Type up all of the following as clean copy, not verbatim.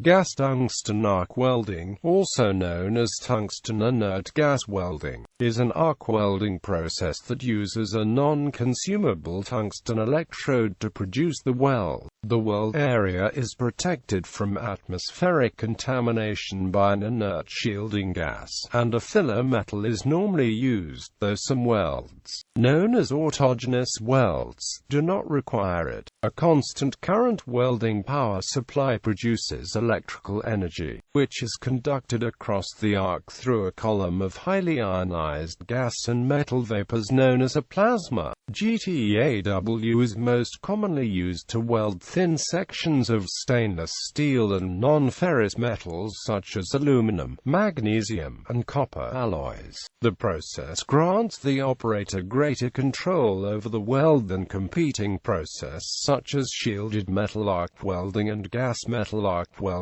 Gas tungsten arc welding, also known as tungsten inert gas welding, is an arc welding process that uses a non-consumable tungsten electrode to produce the weld. The weld area is protected from atmospheric contamination by an inert shielding gas, and a filler metal is normally used, though some welds, known as autogenous welds, do not require it. A constant current welding power supply produces electrical energy, which is conducted across the arc through a column of highly ionized gas and metal vapors known as a plasma.GTAW is most commonly used to weld thin sections of stainless steel and non-ferrous metals such as aluminum, magnesium, and copper alloys. The process grants the operator greater control over the weld than competing processes such as shielded metal arc welding and gas metal arc welding,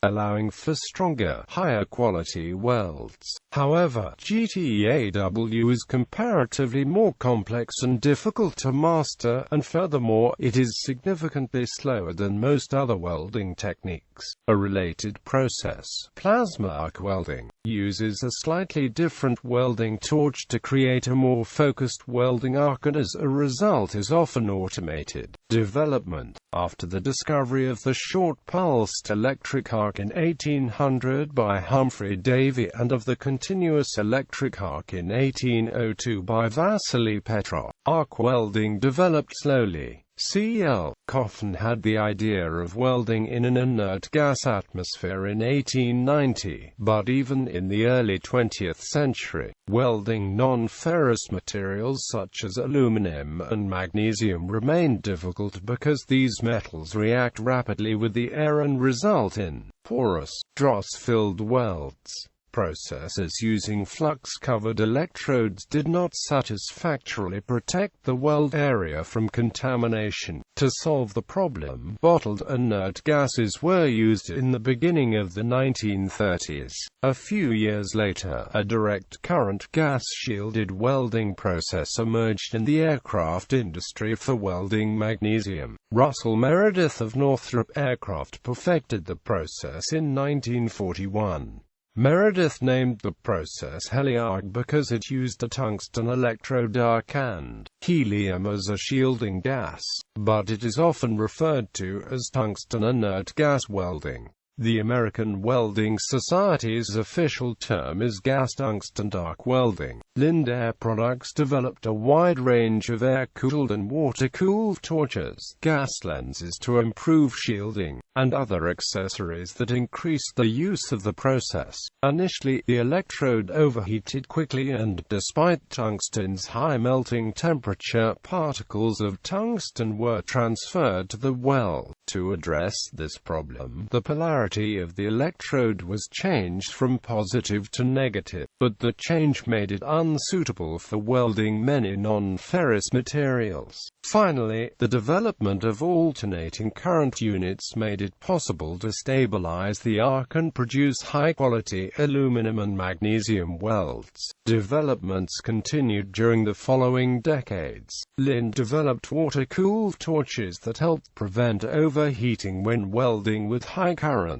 allowing for stronger, higher quality welds. However, GTAW is comparatively more complex and difficult to master, and furthermore, it is significantly slower than most other welding techniques. A related process, plasma arc welding, uses a slightly different welding torch to create a more focused welding arc and as a result is often automated. Development. After the discovery of the short-pulsed electric arc in 1800 by Humphrey Davy and of the continuous electric arc in 1802 by Vasily Petrov, arc welding developed slowly. C.L. Coffin had the idea of welding in an inert gas atmosphere in 1890, but even in the early 20th century, welding non-ferrous materials such as aluminum and magnesium remained difficult because these metals react rapidly with the air and result in porous, dross-filled welds. Processes using flux-covered electrodes did not satisfactorily protect the weld area from contamination. To solve the problem, bottled inert gases were used in the beginning of the 1930s. A few years later, a direct current gas-shielded welding process emerged in the aircraft industry for welding magnesium. Russell Meredith of Northrop Aircraft perfected the process in 1941. Meredith named the process Helium because it used a tungsten electrode arc and helium as a shielding gas, but it is often referred to as tungsten inert gas welding. The American Welding Society's official term is gas tungsten arc welding. Linde Products developed a wide range of air-cooled and water-cooled torches, gas lenses to improve shielding, and other accessories that increased the use of the process. Initially, the electrode overheated quickly and, despite tungsten's high melting temperature, particles of tungsten were transferred to the weld. To address this problem, the polarity of the electrode was changed from positive to negative, but the change made it unsuitable for welding many non-ferrous materials. Finally, the development of alternating current units made it possible to stabilize the arc and produce high-quality aluminum and magnesium welds. Developments continued during the following decades. Linde developed water-cooled torches that helped prevent overheating when welding with high currents.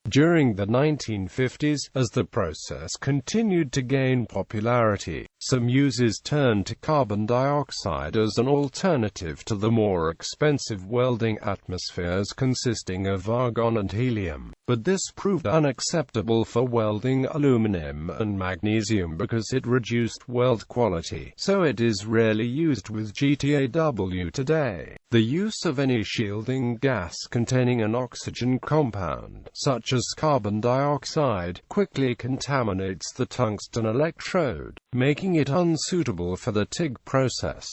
During the 1950s, as the process continued to gain popularity, some users turned to carbon dioxide as an alternative to the more expensive welding atmospheres consisting of argon and helium. But this proved unacceptable for welding aluminum and magnesium because it reduced weld quality, so it is rarely used with GTAW today. The use of any shielding gas containing an oxygen compound, such as carbon dioxide, quickly contaminates the tungsten electrode, making it unsuitable for the TIG process.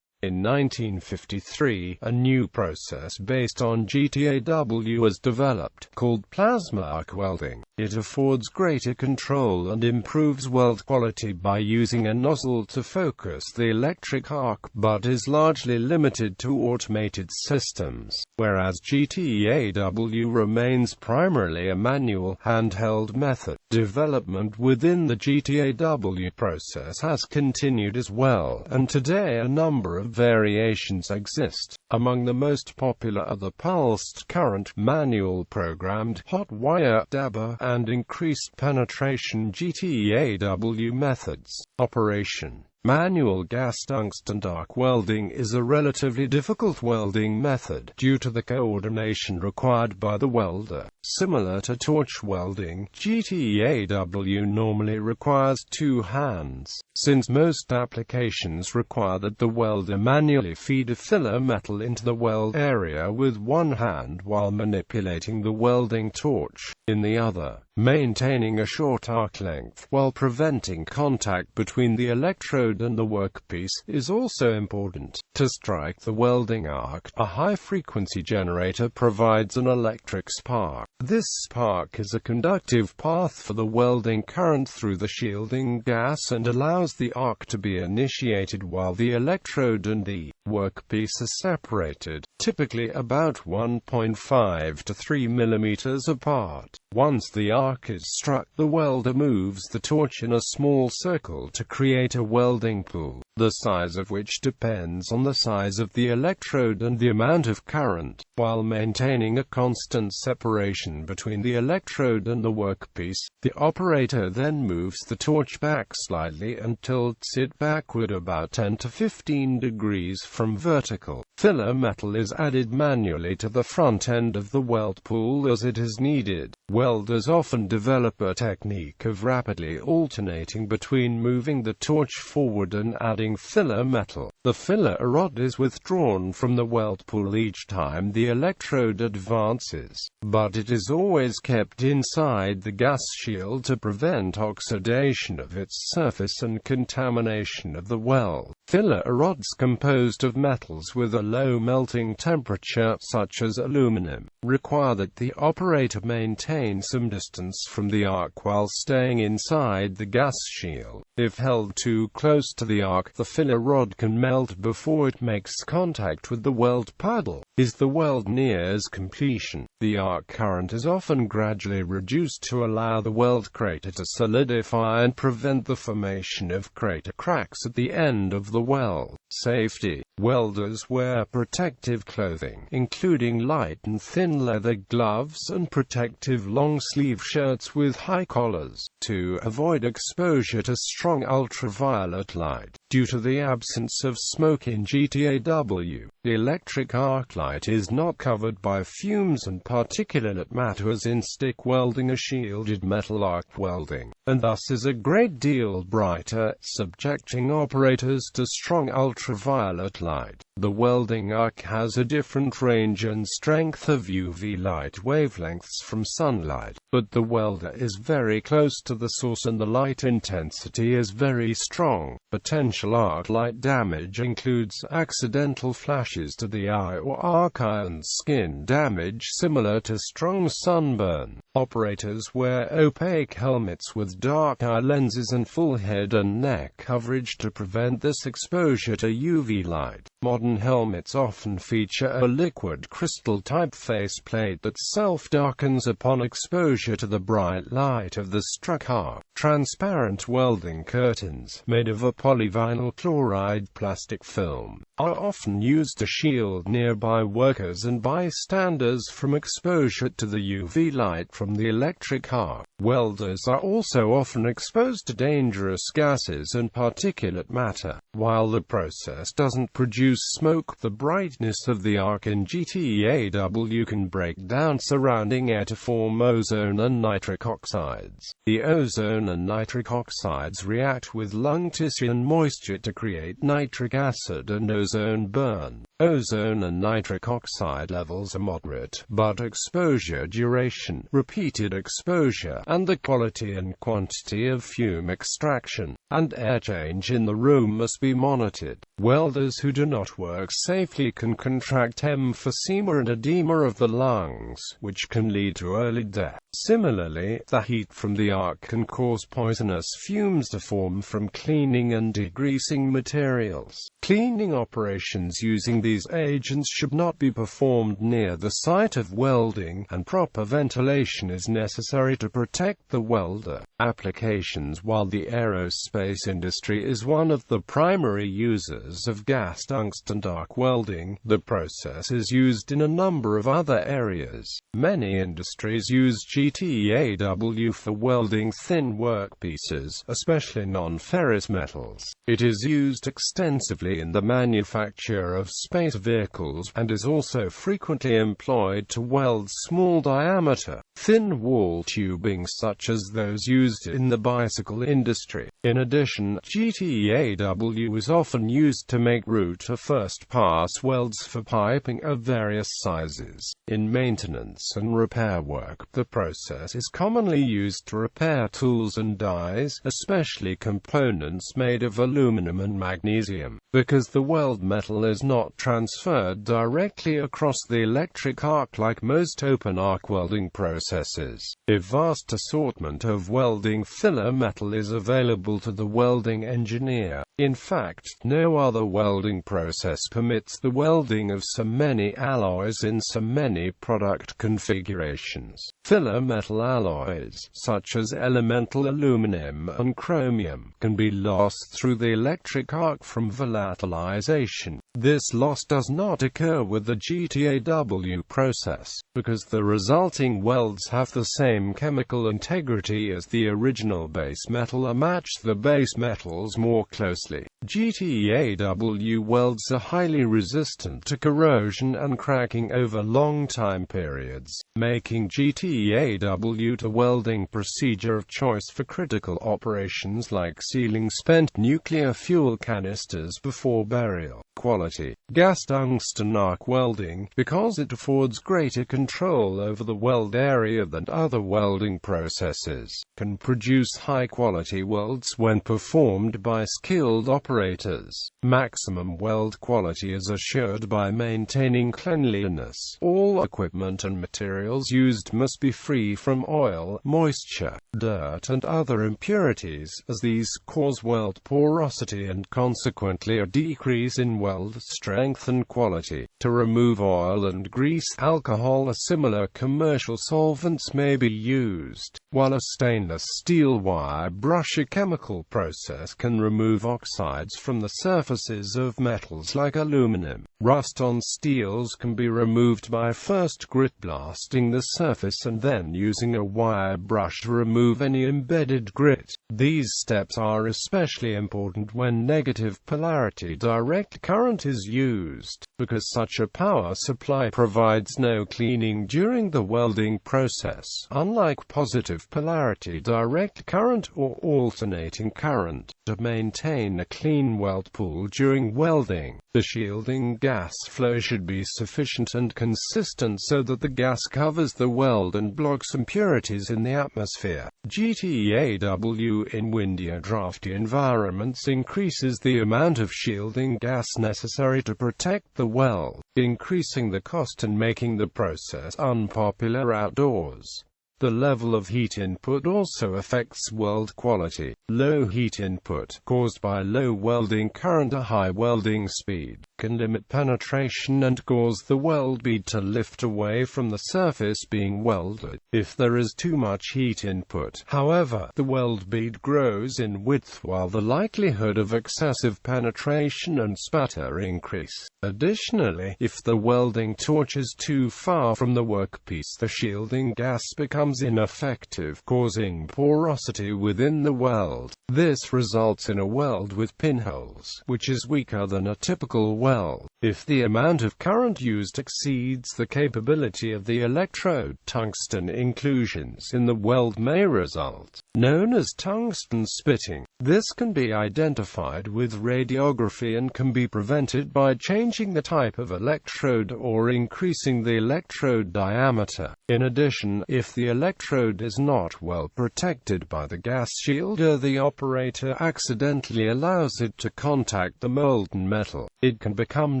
In 1953, a new process based on GTAW was developed, called plasma arc welding. It affords greater control and improves weld quality by using a nozzle to focus the electric arc, but is largely limited to automated systems, whereas GTAW remains primarily a manual, handheld method. Development within the GTAW process has continued as well, and today a number of variations exist. Among the most popular are the pulsed current, manual programmed, hot wire (DABA), and increased penetration (GTAW) methods. Operation. Manual gas tungsten arc welding is a relatively difficult welding method, due to the coordination required by the welder. Similar to torch welding, GTAW normally requires two hands, since most applications require that the welder manually feed a filler metal into the weld area with one hand while manipulating the welding torch in the other, maintaining a short arc length while preventing contact between the electrode and the workpiece is also important. To strike the welding arc, a high-frequency generator provides an electric spark. This spark is a conductive path for the welding current through the shielding gas and allows the arc to be initiated while the electrode and the workpiece are separated, typically about 1.5 to 3 mm apart. Once the arc is struck, the welder moves the torch in a small circle to create a welding pool, the size of which depends on the size of the electrode and the amount of current, while maintaining a constant separation between the electrode and the workpiece. The operator then moves the torch back slightly and tilts it backward about 10 to 15 degrees from vertical. Filler metal is added manually to the front end of the weld pool as it is needed. Welders often develop a technique of rapidly alternating between moving the torch forward and adding filler metal. The filler rod is withdrawn from the weld pool each time the electrode advances, but it is always kept inside the gas shield to prevent oxidation of its surface and contamination of the weld. Filler rods composed of metals with a low melting temperature, such as aluminum, require that the operator maintain some distance from the arc while staying inside the gas shield. If held too close to the arc, the filler rod can melt before it makes contact with the weld paddle. As the weld nears completion, the arc current is often gradually reduced to allow the weld crater to solidify and prevent the formation of crater cracks at the end of the weld. Safety. Welders wear protective clothing, including light and thin leather gloves and protective long-sleeve shirts with high collars, to avoid exposure to strong ultraviolet light. Due to the absence of smoke in GTAW, the electric arc light is not covered by fumes and particulate matter as in stick welding or shielded metal arc welding, and thus is a great deal brighter, subjecting operators to strong ultraviolet light. The welding arc has a different range and strength of UV light wavelengths from sunlight, but the welder is very close to the source and the light intensity is very strong. Potential arc light damage includes accidental flashes to the eye or arc iron skin damage similar to strong sunburn. Operators wear opaque helmets with dark eye lenses and full head and neck coverage to prevent this exposure to UV light. Modern helmets often feature a liquid crystal-type faceplate that self-darkens upon exposure to the bright light of the struck arc. Transparent welding curtains, made of a polyvinyl chloride plastic film, are often used to shield nearby workers and bystanders from exposure to the UV light from the electric arc. Welders are also often exposed to dangerous gases and particulate matter. While the process doesn't produce smoke, the brightness of the arc in GTAW can break down surrounding air to form ozone and nitric oxides. The ozone and nitric oxides react with lung tissue and moisture to create nitric acid and ozone burn. Ozone and nitric oxide levels are moderate, but exposure duration, repeated exposure, and the quality and quantity of fume extraction and air change in the room must be monitored. Welders who do not work safely can contract emphysema and edema of the lungs, which can lead to early death. Similarly, the heat from the arc can cause poisonous fumes to form from cleaning and degreasing materials. Cleaning operations using these agents should not be performed near the site of welding, and proper ventilation is necessary to protect the welder. Applications. While the aerospace industry is one of the primary users of gas tungsten arc welding, the process is used in a number of other areas. Many industries use JTAW for welding thin workpieces, especially non-ferrous metals. It is used extensively in the manufacture of space vehicles, and is also frequently employed to weld small-diameter, thin-wall tubing such as those used in the bicycle industry. In addition, JTAW is often used to make root-to-first-pass welds for piping of various sizes. In maintenance and repair work, the process is commonly used to repair tools and dies, especially components made of aluminum and magnesium. Because the weld metal is not transferred directly across the electric arc like most open arc welding processes, a vast assortment of welding filler metal is available to the welding engineer. In fact, no other welding process permits the welding of so many alloys in so many product configurations. Filler metal alloys, such as elemental aluminum and chromium, can be lost through the electric arc from volatilization. This loss does not occur with the JTAW process, because the resulting welds have the same chemical integrity as the original base metal or match the base metals more closely. JTAW welds are highly resistant to corrosion and cracking over long time periods, making JTAW the welding procedure of choice for critical operations like sealing spent nuclear fuel canisters before burial. Quality. Gas tungsten arc welding, because it affords greater control over the weld area than other welding processes, can produce high-quality welds when performed by skilled operators. Maximum weld quality is assured by maintaining cleanliness. All equipment and materials used must be free from oil, moisture, dirt and other impurities, as these cause weld porosity and consequently a decrease in weld strength and quality. To remove oil and grease, alcohol or similar commercial solvents may be used, while a stainless steel wire brush, a chemical process, can remove oxides from the surfaces of metals like aluminum. Rust on steels can be removed by first grit blasting the surface and then using a wire brush to remove any embedded grit. These steps are especially important when negative polarity direct current is used, because such a power supply provides no cleaning during the welding process, unlike positive polarity direct current or alternating current. To maintain a clean weld pool during welding, the shielding gas flow should be sufficient and consistent so that the gas covers the weld and blocks impurities in the atmosphere. JTAW in windy or drafty environments increases the amount of shielding gas necessary to protect the weld, increasing the cost and making the process unpopular outdoors. The level of heat input also affects weld quality. Low heat input, caused by low welding current or high welding speed, can limit penetration and cause the weld bead to lift away from the surface being welded. If there is too much heat input, however, the weld bead grows in width while the likelihood of excessive penetration and spatter increase. Additionally, if the welding torch is too far from the workpiece, the shielding gas becomes ineffective, causing porosity within the weld. This results in a weld with pinholes, which is weaker than a typical weld. If the amount of current used exceeds the capability of the electrode, tungsten inclusions in the weld may result, known as tungsten spitting. This can be identified with radiography and can be prevented by changing the type of electrode or increasing the electrode diameter. In addition, if the electrode is not well protected by the gas shield or the the operator accidentally allows it to contact the molten metal, it can become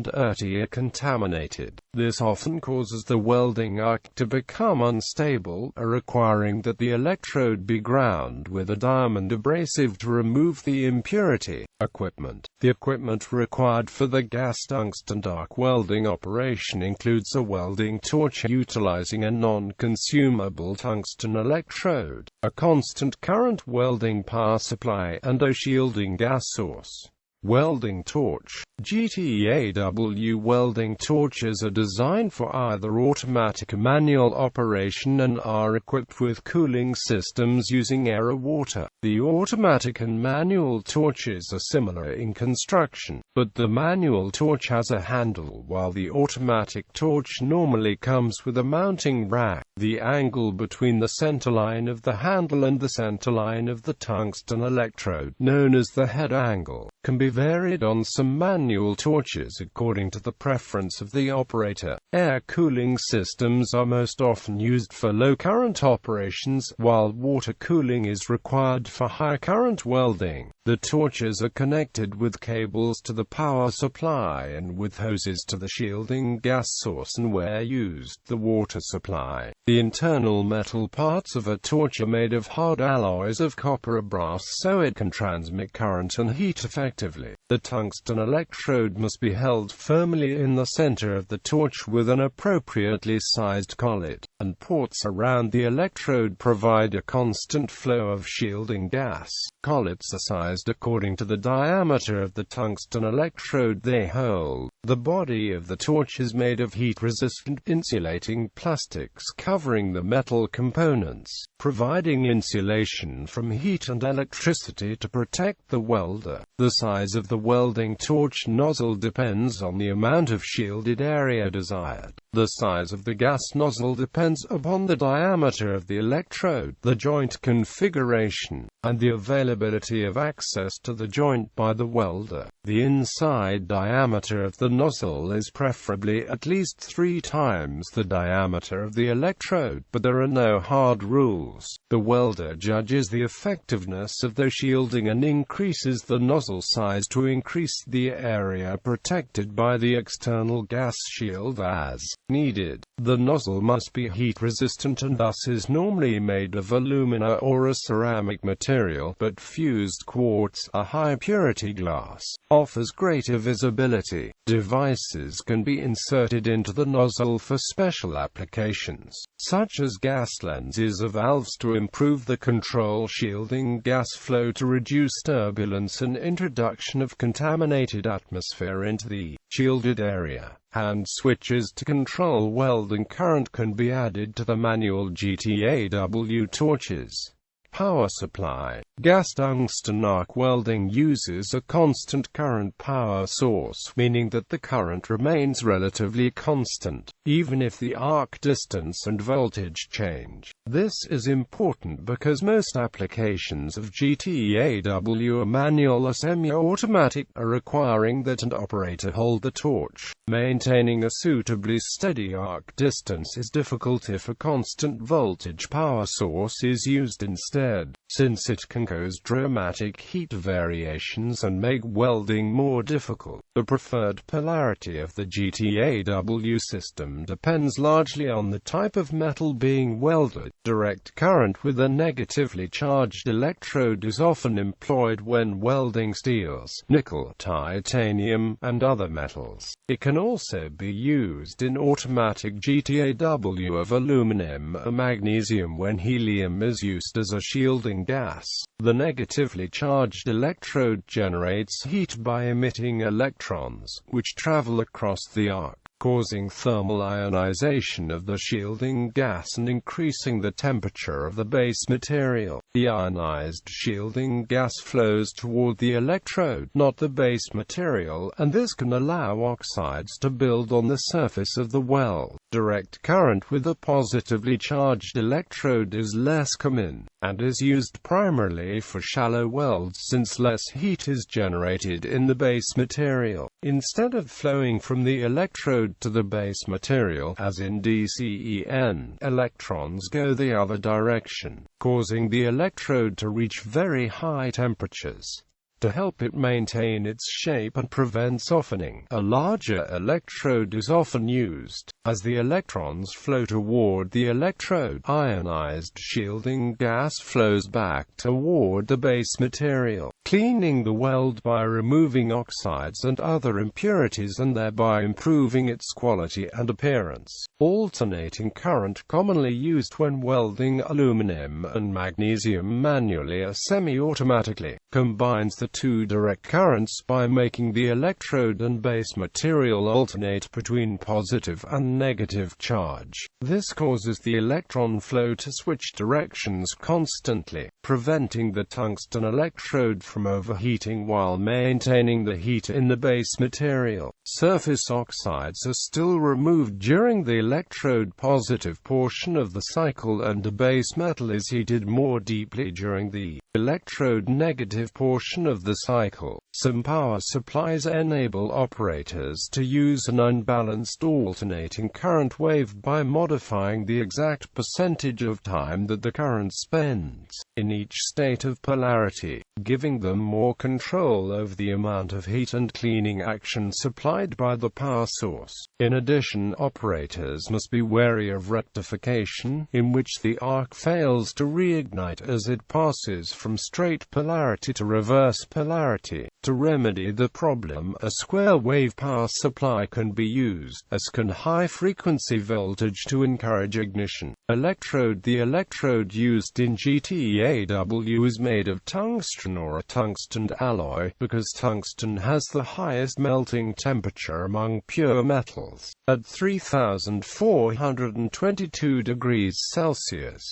dirty or contaminated. This often causes the welding arc to become unstable, requiring that the electrode be ground with a diamond abrasive to remove the impurity. Equipment. The equipment required for the gas tungsten arc welding operation includes a welding torch utilizing a non-consumable tungsten electrode, a constant current welding power supply, and a shielding gas source. Welding torch. JTAW welding torches are designed for either automatic or manual operation and are equipped with cooling systems using air or water. The automatic and manual torches are similar in construction, but the manual torch has a handle while the automatic torch normally comes with a mounting rack. The angle between the centerline of the handle and the centerline of the tungsten electrode, known as the head angle, can be varied on some manual torches according to the preference of the operator. Air cooling systems are most often used for low current operations, while water cooling is required for high current welding. The torches are connected with cables to the power supply and with hoses to the shielding gas source, and where used, the water supply. The internal metal parts of a torch are made of hard alloys of copper or brass so it can transmit current and heat effectively. The tungsten electrode must be held firmly in the center of the torch with an appropriately sized collet, and ports around the electrode provide a constant flow of shielding gas. Collets are sized according to the diameter of the tungsten electrode they hold. The body of the torch is made of heat-resistant insulating plastics covering the metal components, providing insulation from heat and electricity to protect the welder. The size of the welding torch nozzle depends on the amount of shielded area desired. The size of the gas nozzle depends upon the diameter of the electrode, the joint configuration, and the availability of access to the joint by the welder. The inside diameter of the nozzle is preferably at least 3 times the diameter of the electrode, but there are no hard rules. The welder judges the effectiveness of the shielding and increases the nozzle size to increase the area protected by the external gas shield as needed. The nozzle must be heat resistant and thus is normally made of alumina or a ceramic material, but fused quartz, a high purity glass, offers greater visibility. Devices can be inserted into the nozzle for special applications, such as gas lenses or valves to improve the control shielding gas flow to reduce turbulence and introduction of contaminated atmosphere into the shielded area. Hand switches to control welding current can be added to the manual JTAW torches. Power supply. Gas tungsten arc welding uses a constant current power source, meaning that the current remains relatively constant, even if the arc distance and voltage change. This is important because most applications of JTAW are manual or semi-automatic, requiring that an operator hold the torch. Maintaining a suitably steady arc distance is difficult if a constant voltage power source is used instead, since it can cause dramatic heat variations and make welding more difficult. The preferred polarity of the JTAW system depends largely on the type of metal being welded. Direct current with a negatively charged electrode is often employed when welding steels, nickel, titanium, and other metals. It can also be used in automatic JTAW of aluminum or magnesium when helium is used as a shielding gas. The negatively charged electrode generates heat by emitting electrons, which travel across the arc, causing thermal ionization of the shielding gas and increasing the temperature of the base material. The ionized shielding gas flows toward the electrode, not the base material, and this can allow oxides to build on the surface of the weld. Direct current with a positively charged electrode is less common, and is used primarily for shallow welds since less heat is generated in the base material. Instead of flowing from the electrode to the base material, as in DCEN, electrons go the other direction, causing the electrode to reach very high temperatures. To help it maintain its shape and prevent softening, a larger electrode is often used. As the electrons flow toward the electrode, ionized shielding gas flows back toward the base material, cleaning the weld by removing oxides and other impurities and thereby improving its quality and appearance. Alternating current, commonly used when welding aluminum and magnesium manually or semi-automatically, combines the two direct currents by making the electrode and base material alternate between positive and negative charge. This causes the electron flow to switch directions constantly, preventing the tungsten electrode from overheating while maintaining the heat in the base material. Surface oxides are still removed during the electrode positive portion of the cycle, and the base metal is heated more deeply during the electrode negative portion of the cycle. Some power supplies enable operators to use an unbalanced alternating current wave by modifying the exact percentage of time that the current spends in each state of polarity, giving them more control over the amount of heat and cleaning action supplied by the power source. In addition, operators must be wary of rectification, in which the arc fails to reignite as it passes from straight polarity to reverse polarity. To remedy the problem, a square wave power supply can be used, as can high-frequency voltage to encourage ignition. Electrode. The electrode used in JTAW is made of tungsten or a tungsten alloy, because tungsten has the highest melting temperature among pure metals, at 3422 degrees Celsius.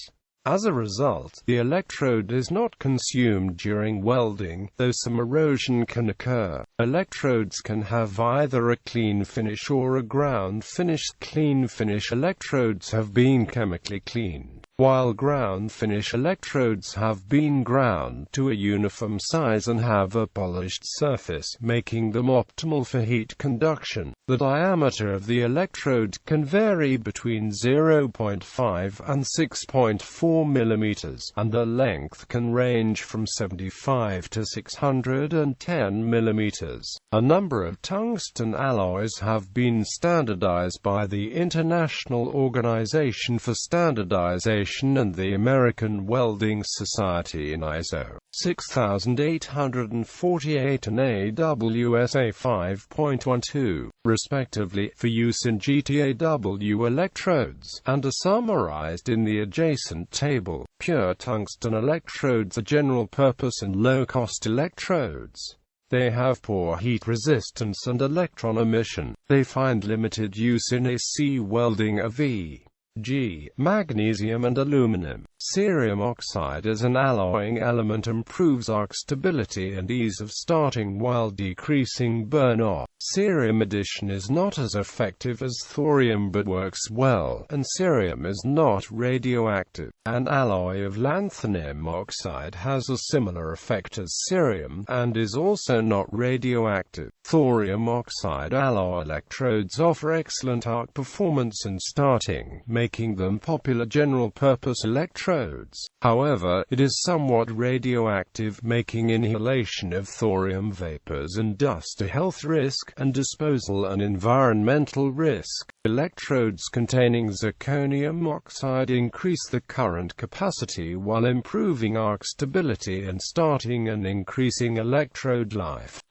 As a result, the electrode is not consumed during welding, though some erosion can occur. Electrodes can have either a clean finish or a ground finish. Clean finish electrodes have been chemically cleaned, while ground finish electrodes have been ground to a uniform size and have a polished surface, making them optimal for heat conduction. The diameter of the electrode can vary between 0.5 and 6.4 mm, and the length can range from 75 to 610 mm. A number of tungsten alloys have been standardized by the International Organization for Standardization and the American Welding Society in ISO 6848 and AWSA 5.12, respectively, for use in JTAW electrodes, and are summarized in the adjacent table. Pure tungsten electrodes are general-purpose and low-cost electrodes. They have poor heat resistance and electron emission. They find limited use in AC welding of e.g., magnesium and aluminum. Cerium oxide as an alloying element improves arc stability and ease of starting while decreasing burn-off. Cerium addition is not as effective as thorium but works well, and cerium is not radioactive. An alloy of lanthanum oxide has a similar effect as cerium, and is also not radioactive. Thorium oxide alloy electrodes offer excellent arc performance and starting, making them popular general-purpose electrodes. However, it is somewhat radioactive, making inhalation of thorium vapors and dust a health risk, and disposal an environmental risk. Electrodes containing zirconium oxide increase the current capacity while improving arc stability and starting and increasing electrode life.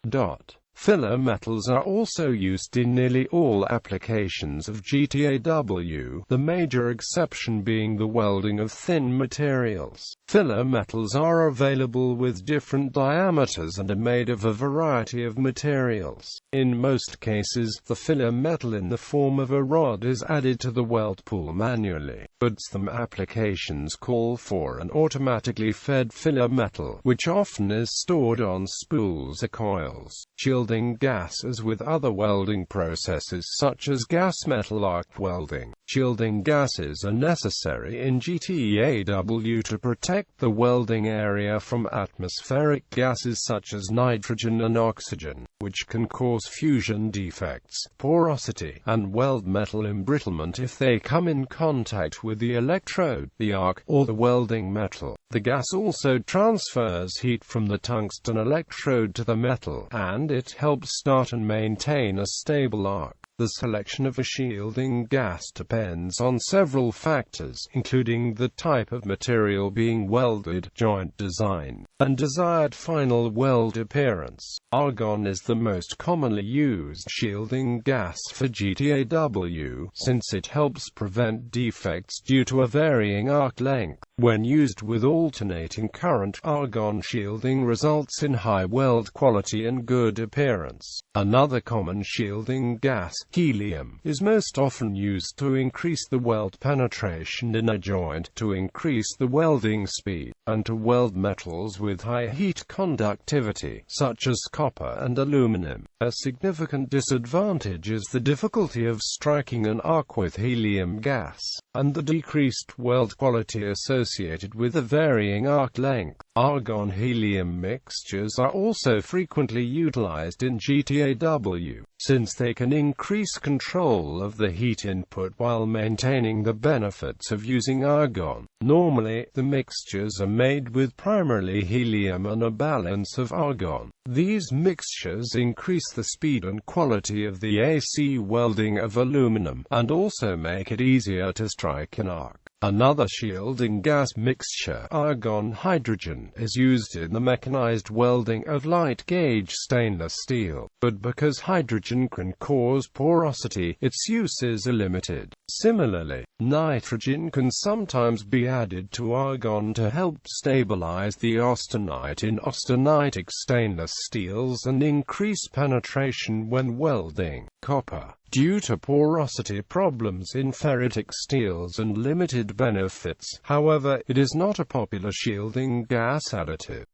Filler metals are also used in nearly all applications of JTAW, the major exception being the welding of thin materials. Filler metals are available with different diameters and are made of a variety of materials. In most cases, the filler metal in the form of a rod is added to the weld pool manually, but some applications call for an automatically fed filler metal, which often is stored on spools or coils. Chilled shielding gas as with other welding processes such as gas-metal arc welding. Shielding gases are necessary in GTAW to protect the welding area from atmospheric gases such as nitrogen and oxygen, which can cause fusion defects, porosity, and weld metal embrittlement if they come in contact with the electrode, the arc, or the welding metal. The gas also transfers heat from the tungsten electrode to the metal, and it helps start and maintain a stable arc. The selection of a shielding gas depends on several factors, including the type of material being welded, joint design, and desired final weld appearance. Argon is the most commonly used shielding gas for GTAW, since it helps prevent defects due to a varying arc length. When used with alternating current, argon shielding results in high weld quality and good appearance. Another common shielding gas, helium, is most often used to increase the weld penetration in a joint, to increase the welding speed, and to weld metals with high heat conductivity, such as copper and aluminum. A significant disadvantage is the difficulty of striking an arc with helium gas, and the decreased weld quality associated with a varying arc length. Argon-helium mixtures are also frequently utilized in GTAW, since they can increase control of the heat input while maintaining the benefits of using argon. Normally, the mixtures are made with primarily helium and a balance of argon. These mixtures increase the speed and quality of the AC welding of aluminum, and also make it easier to strike an arc. Another shielding gas mixture, argon-hydrogen, is used in the mechanized welding of light-gauge stainless steel, but because hydrogen can cause porosity, its uses are limited. Similarly, nitrogen can sometimes be added to argon to help stabilize the austenite in austenitic stainless steels and increase penetration when welding. Copper, due to porosity problems in ferritic steels and limited benefits, however, it is not a popular shielding gas additive.